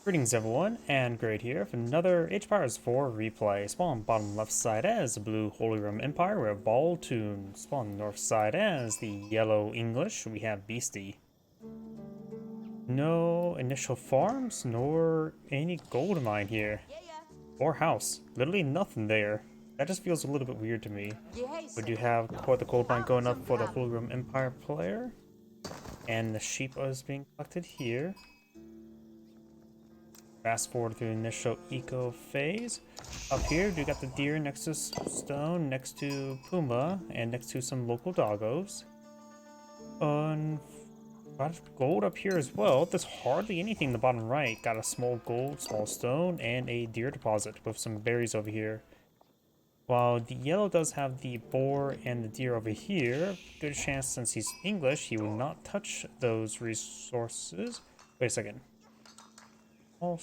Greetings everyone, and Great here for another Age of Empires 4 replay. Spawn bottom left side as the blue Holy Roman Empire, we have Baltune. Spawn north side as the yellow English, we have Beasty. No initial farms, nor any gold mine here. Or house. Literally nothing there. That just feels a little bit weird to me. We do have quite the gold mine going up for the Holy Roman Empire player. And the sheep is being collected here. Fast forward through the initial eco phase. Up here, we got the deer next to stone, next to Puma, and next to some local doggos. Got gold up here as well. There's hardly anything in the bottom right. Got a small gold, small stone, and a deer deposit with some berries over here. While the yellow does have the boar and the deer over here, good chance since he's English, he will not touch those resources. Wait a second. Small,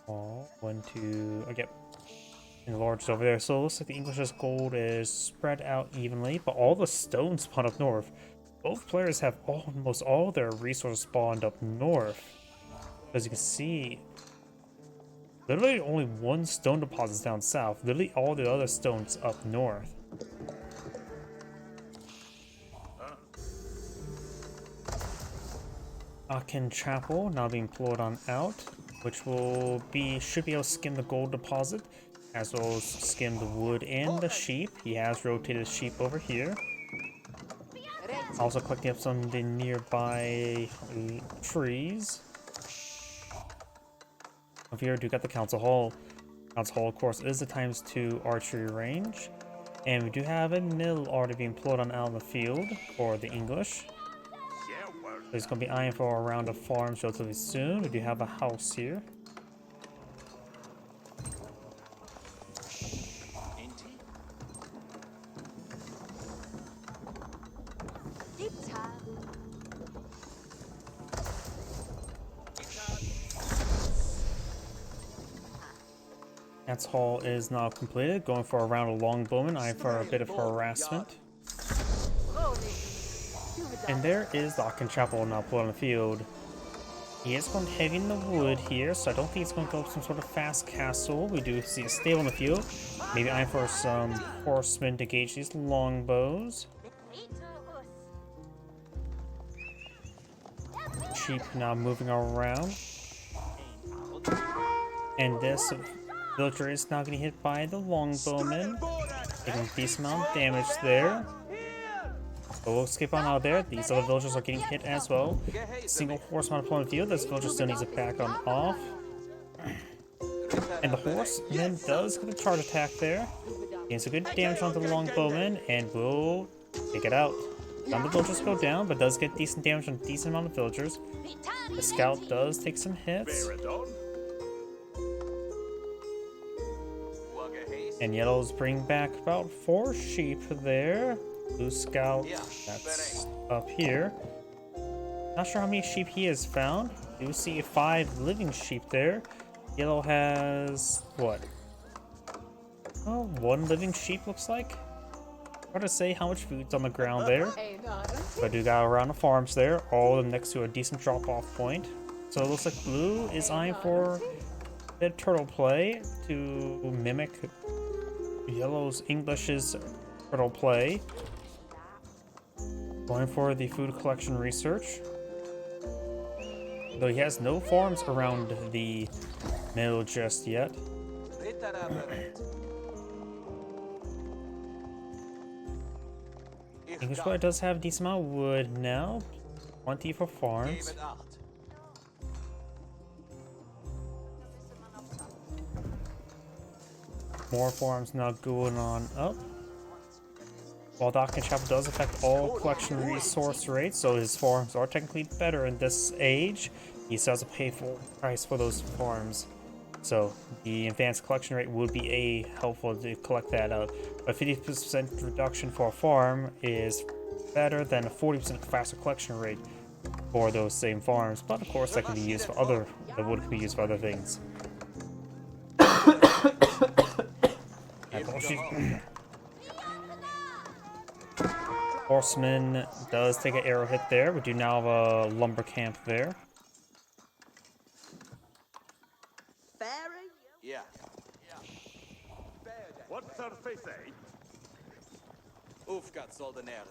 small, 1, 2, okay. And large over there. So it looks like the English's gold is spread out evenly, but all the stones spawn up north. Both players have almost all their resources spawned up north. As you can see, literally only one stone deposit is down south. Literally all the other stones up north. Akin Chapel now being pulled on out, which should be able to skim the gold deposit, as well as skim the wood and the sheep. He has rotated sheep over here. Also collecting up some of the nearby trees. Over here, we do got the Council Hall. Council Hall, of course, is the ×2 archery range. And we do have a mill already being pulled on out in the field for the English. There's going to be eyeing for a round of farms relatively soon. We do have a house here. Cat's Hall is now completed. Going for a round of longbowmen, eyeing for a bit of harassment. And there is the Akin Chapel now put on the field. He is going heavy in the wood here, so I don't think it's going to go up some sort of fast castle. We do see a stable in the field. Maybe eyeing for some horsemen to gauge these longbows. Sheep now moving around. And this villager is now getting hit by the longbowmen. Taking a decent amount of damage there. But we'll skip on out there. These other villagers are getting hit as well. Single horseman upon the field. This villager still needs to back on off. And the horseman does get a charge attack there. Gains a good damage on the longbowman and will take it out. None of the villagers go down, but does get decent damage on a decent amount of villagers. The scout does take some hits. And yellows bring back about 4 sheep there. Blue scout, that's up here. Not sure how many sheep he has found. You see 5 living sheep there. Yellow has what? Oh, 1 living sheep looks like. Hard to say how much food's on the ground there. But I do got around the farms there, all of them next to a decent drop-off point. So it looks like blue is eyeing for a bit of turtle play to mimic yellow's English's turtle play. Going for the food collection research. Though he has no farms around the mill just yet. English player does have a decent amount of wood now. 20 for farms. More farms now going on up. While the Akin Chapel does affect all collection resource rates, so his farms are technically better in this age, he still has to pay full price for those farms. So the advanced collection rate would be helpful to collect that out. But 50% reduction for a farm is better than a 40% faster collection rate for those same farms. But of course, that can be used for the wood can be used for other things. Horseman does take an arrow hit there. We do now have a lumber camp there. Yeah. What's her face, eh? Ufgat soldanere.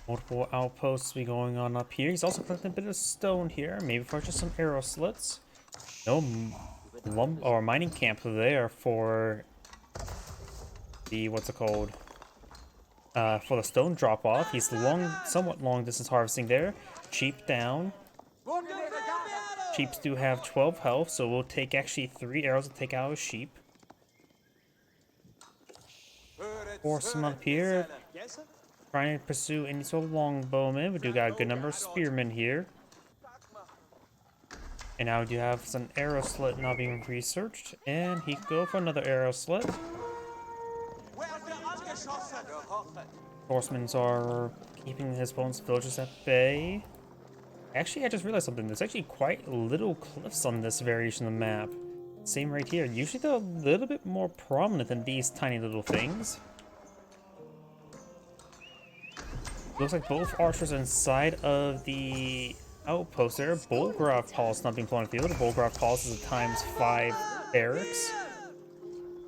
Multiple outposts be going on up here. He's also collecting a bit of stone here. Maybe for just some arrow slits. No or mining camp there for the what's it called? For the stone drop off. He's somewhat long distance harvesting there. Sheep down. Sheeps do have 12 health, so we'll take actually 3 arrows to take out a sheep. Horseman up here. Trying to pursue any sort of longbowmen. We do got a good number of spearmen here. And now we do have some arrow slit now being researched. And he go for another arrow slit. Horsemen are keeping his opponent's villagers at bay. Actually, I just realized something. There's actually quite little cliffs on this variation of the map. Same right here. Usually they're a little bit more prominent than these tiny little things. Looks like both archers are inside of the outpost there. Bullgraf Palace not being put on the field. Bullgraf Palace is a ×5 barracks.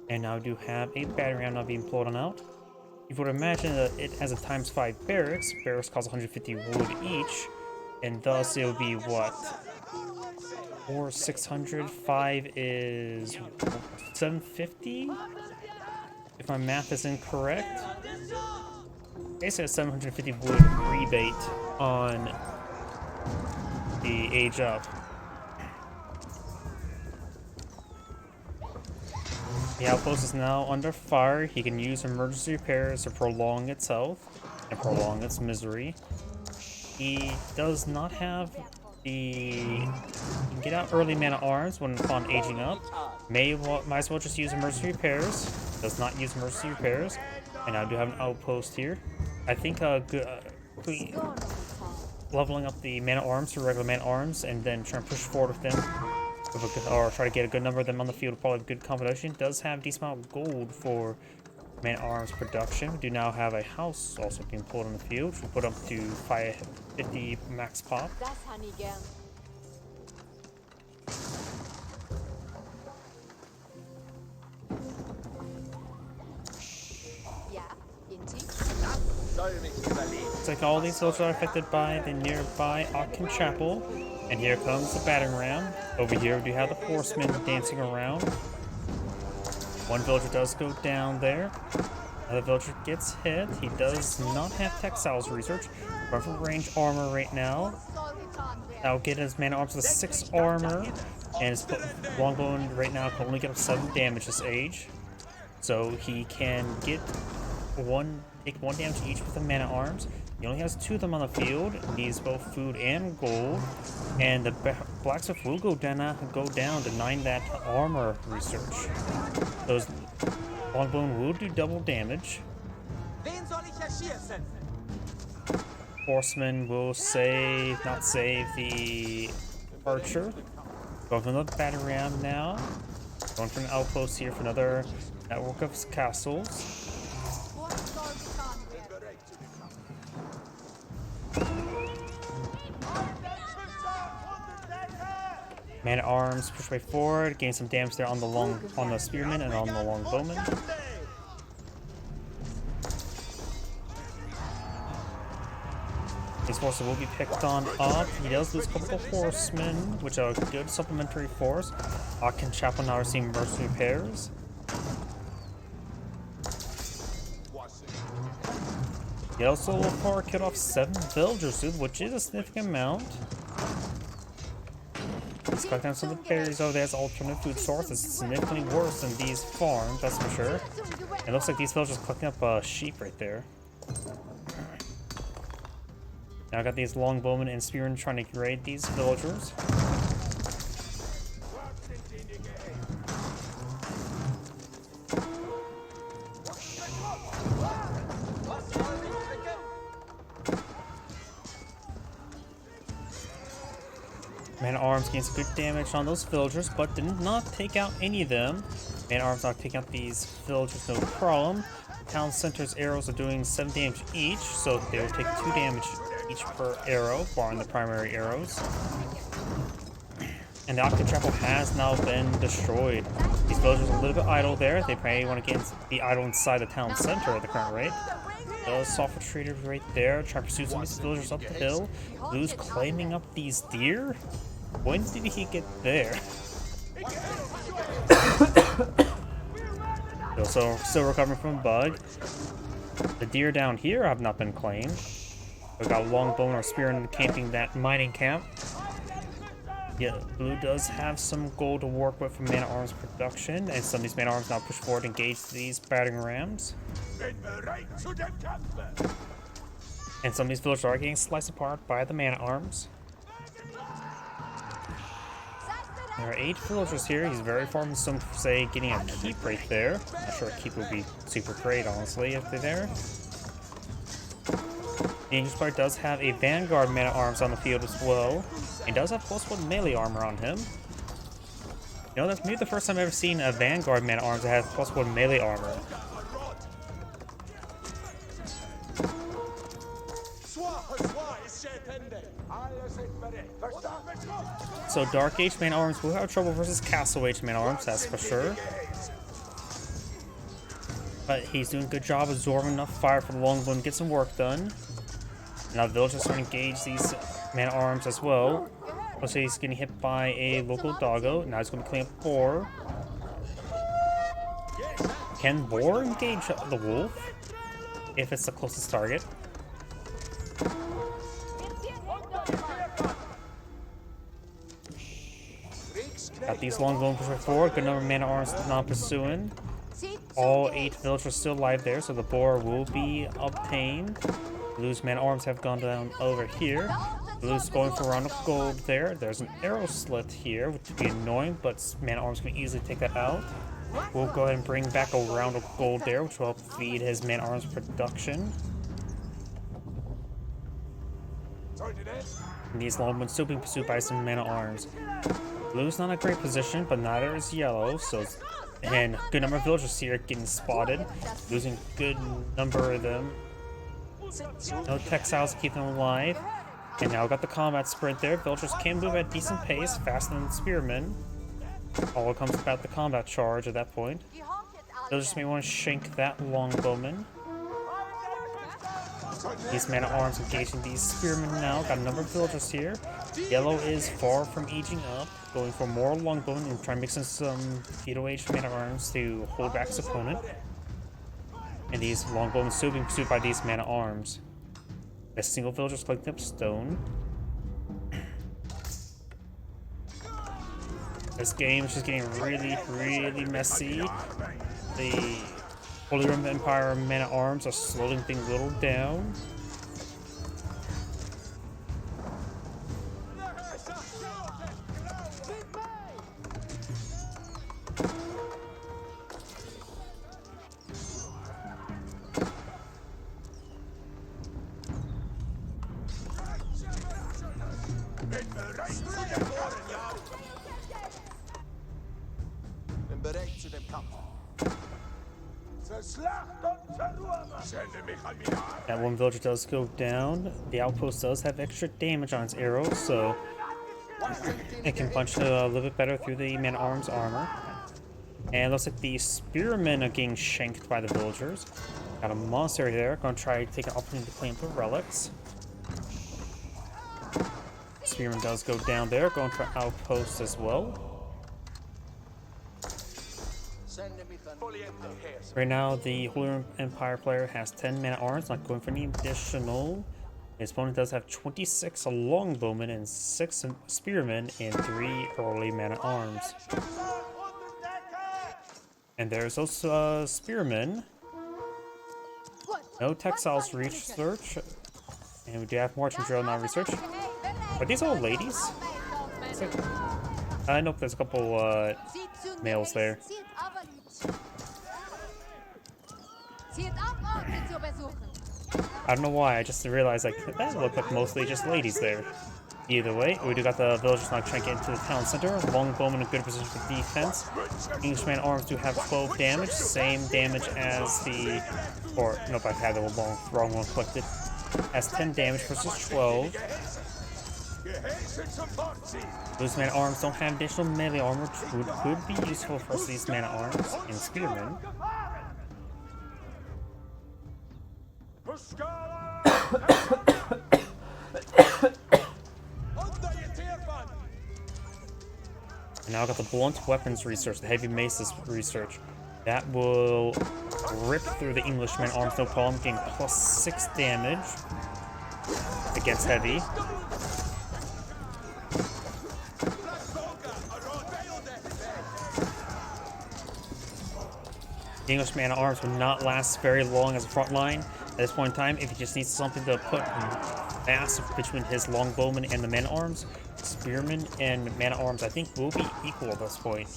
And now we do have a battering ram not being pulled on out. You would imagine that it has a ×5 barracks. Barracks cost 150 wood each. And thus it would be what? 4, 600. 5 is 750? If my math is incorrect. Basically a 750 wood rebate on the age up. The outpost is now under fire. He can use emergency repairs to prolong its health and prolong its misery. He does not have the... He can get out early man-at-arms when upon aging up. Might as well just use emergency repairs. Does not use emergency repairs. And I do have an outpost here. I think leveling up the man-at-arms to regular man-at-arms and then trying to push forward with them, or try to get a good number of them on the field, probably a good combination. Does have a decent amount of gold for man-at-arms production. We do now have a house also being pulled on the field, which will put up to 550 max pop. Looks like all these villagers are affected by the nearby Agion Chapel. And here comes the battering ram. Over here we do have the horsemen dancing around. One villager does go down there. Another villager gets hit. He does not have textiles research. Rifle range armor right now. That'll get his man-at-arms with 6 armor. And his longbow right now can only get up 7 damage this age. So he can get take 1 damage each with the man-at-arms. He only has 2 of them on the field. Needs both food and gold. And the blacksmith will go down to 9 that armor research. Those longbone will do double damage. Horseman will not save the archer. Going for another battering ram now. Going for an outpost here for another network of castles. Man-at-arms push way forward, gain some damage there on the spearman and on the longbowman. His forces will be picked on up. He does lose a couple of horsemen, which are a good supplementary force. Agion Chapel now receiving emergency repairs. He also will power killed off 7 villagers, which is a significant amount. He's collecting some of the berries over there as alternative food sources. It's significantly worse than these farms, that's for sure. It looks like these villagers collecting up sheep right there. Now I got these longbowmen and spearmen trying to raid these villagers. Man-at-arms gains good damage on those villagers, but did not take out any of them. Man-at-arms not taking out these villagers, no problem. town center's arrows are doing 7 damage each, so they will take 2 damage each per arrow, barring the primary arrows. And the Octa Chapel has now been destroyed. These villagers are a little bit idle there. They probably want to be idle inside the town center at the current rate. The Sulfur Trader right there, trying to pursue some of these villagers up the hill. Blue's claiming up these deer? When did he get there? Still recovering from a bug. The deer down here have not been claimed. We've got Longbone or Spearman camping that mining camp. Yeah, Blue does have some gold to work with for man-at-arms production, and some of these man-at-arms now push forward and engage these battering rams. And some of these villagers are getting sliced apart by the man-at-arms. There are 8 villagers here. He's very far from some, say, getting a keep right there. Not sure a keep would be super great, honestly, if they're there. The English player does have a Vanguard man-at-arms on the field as well. He does have +1 melee armor on him. You know, that's maybe the first time I've ever seen a Vanguard man-at-arms that has +1 melee armor. So Dark Age man-at-arms will have trouble versus Castle Age man-at-arms, that's for sure. But he's doing a good job absorbing enough fire for the Longbone to get some work done. Now the villagers are engage these man-at-arms as well. Let's say he's getting hit by a local doggo. Now he's going to clean up Boar. Can Boar engage the wolf? If it's the closest target. Got these Longbone pushing forward. Good number of man-at-arms not pursuing. All 8 villagers still alive there, so the Boar will be obtained. Blue's man-at-arms have gone down over here. Blue's going for a round of gold there. There's an arrow slit here, which would be annoying, but man-at-arms can easily take that out. We'll go ahead and bring back a round of gold there, which will help feed his man-at-arms production. And these Longbone still being pursued by some man-at-arms. Blue's not in a great position, but neither is Yellow, so... And a good number of villagers here getting spotted. Losing a good number of them. No textiles to keep them alive. And now we've got the combat sprint there. Villagers can move at a decent pace, faster than spearmen. All comes about the combat charge at that point. Villagers may want to shank that longbowman. These man-at-arms engaging these spearmen now. Got a number of villagers here. Yellow is far from aging up, going for more longbowmen and trying to mix in some feudal-aged man-at-arms to hold back his opponent. And these longbowmen still being pursued by these man-at-arms. A single villager's collecting up stone. This game is just getting really, really messy. The Holy Roman Empire men-at-arms are slowing things a little down. That one villager does go down. The outpost does have extra damage on its arrows, so it can punch a little bit better through the man-at-arms armor. And it looks like the spearmen are getting shanked by the villagers. Got a monster there, gonna try to take an opportunity to clean up the relics. Spearman does go down there, going for outpost as well. Right now, the Holy Roman Empire player has 10 man-at-arms, not going for any additional. His opponent does have 26 longbowmen and 6 spearmen and 3 early man-at-arms. And there's also spearmen. No textiles research. And we do have marching drill now research. Are these all ladies? Nope, there's a couple males there. I don't know why, I just realized like that looked like mostly just ladies there. Either way, we do got the villagers now trying to get into the town center. Longbowmen in a good position for defense. Englishman arms do have 12 damage, same damage as the... Or, nope, I had the wrong one collected. Has 10 damage versus 12. Those man arms don't have additional melee armor, which could be useful for these man arms and spearmen. And now I got the blunt weapons research, the heavy maces research. That will rip through the Englishman arms, no problem, getting +6 damage against heavy. The English man at arms will not last very long as a front line at this point in time. If he just needs something to put mass between his longbowmen and the man at arms, spearmen and man at arms I think will be equal at this point.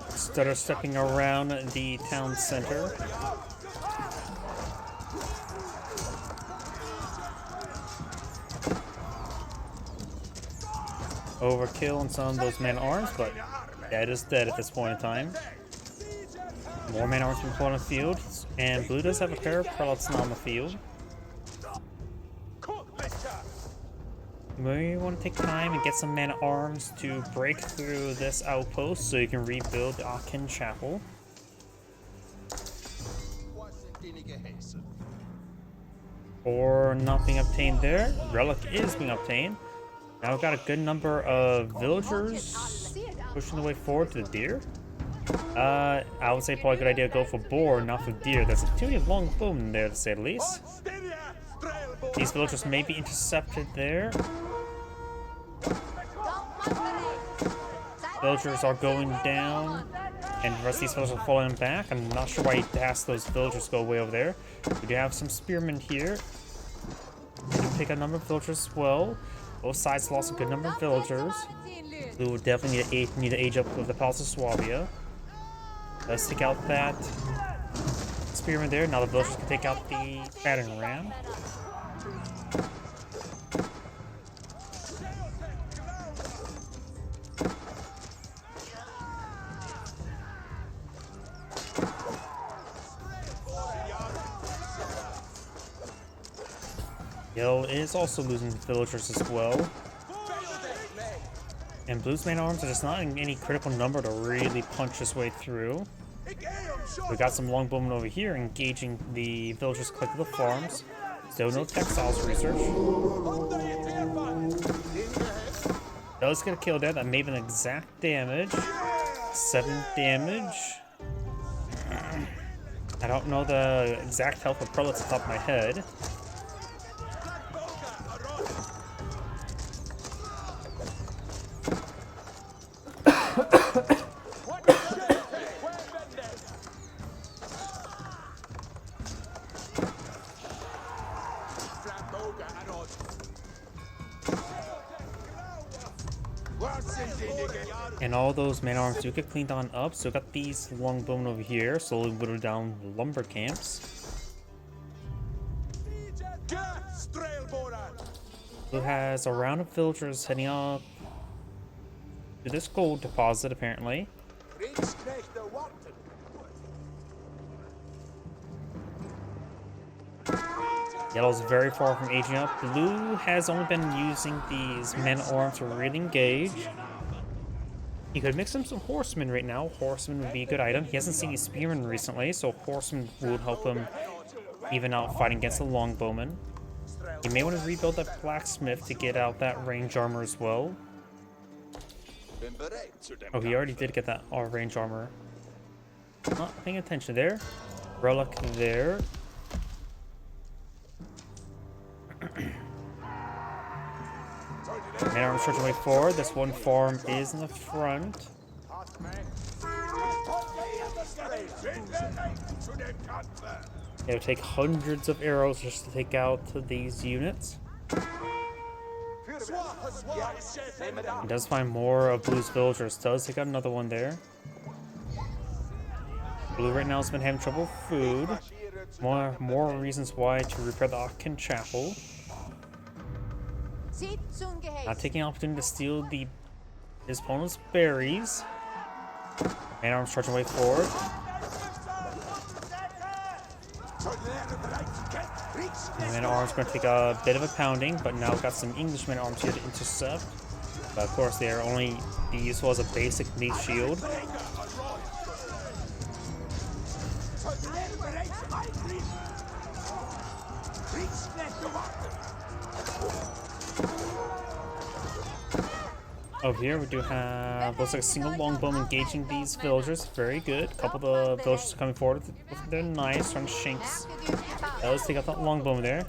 Stutter stepping around the town center. Overkill on some of those man-at-arms, but dead is dead at this point in time. More man-at-arms being put on the field, and blue does have a pair of prelates on the field. We want to take time and get some man-at-arms to break through this outpost so you can rebuild the Aachen Chapel. Or not being obtained there. Relic is being obtained. Now we've got a good number of villagers pushing the way forward to the deer. I would say probably a good idea to go for boar, not for deer. There's a too long boom there, to say the least. These villagers may be intercepted there. Villagers are going down, and the rest of these villagers are falling back. I'm not sure why he asked those villagers to go way over there. We do have some spearmen here. We do pick a number of villagers as well. Both sides lost a good number of villagers. We will definitely need to age up with the Palace of Swabia. Let's take out that spearman there. Now the villagers can take out the battering ram. Yellow is also losing villagers as well. And blue's main arms are just not in any critical number to really punch his way through. We got some longbowmen over here engaging the villagers collected the farms. Still no textiles research. Does get a kill there. That may have been exact damage. 7 damage. I don't know the exact health of prelates off the top of my head. And all those man-arms do get cleaned on up, so we got these longbowmen over here, slowly whittle down lumber camps. Blue has a round of villagers heading up to this gold deposit, apparently. Yellow's very far from aging up. Blue has only been using these men-at-arms to really engage. He could mix him some horsemen right now. Horsemen would be a good item. He hasn't seen any spearmen recently, so horsemen would help him even out fighting against the longbowmen. He may want to rebuild that blacksmith to get out that range armor as well. Oh, he already did get that range armor. Not paying attention there. Relic there. Man arms charging way forward. This one farm is in the front. It'll take hundreds of arrows just to take out these units. He does find more of Blue's villagers. Does take out another one there. Blue right now has been having trouble with food. More reasons why to repair the Akin Chapel. Not taking the opportunity to steal his opponent's berries. Man arms charging way forward. Man arms going to take a bit of a pounding, but now we've got some English man arms here to intercept. But of course, they are only be useful as a basic meat shield. Over here, we do have, looks like a single longbow engaging these villagers. Very good. A couple of the villagers are coming forward with their knives, trying to shanks. Let's take out that longbow there.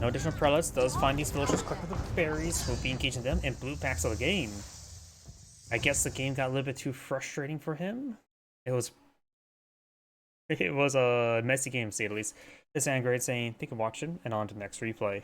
No additional prelates. Does find these villagers quick with the berries. We'll be engaging them, and blue packs of the game. I guess the game got a little bit too frustrating for him. It was a messy game, to say the least. This is Angry saying, thank you for watching, and on to the next replay.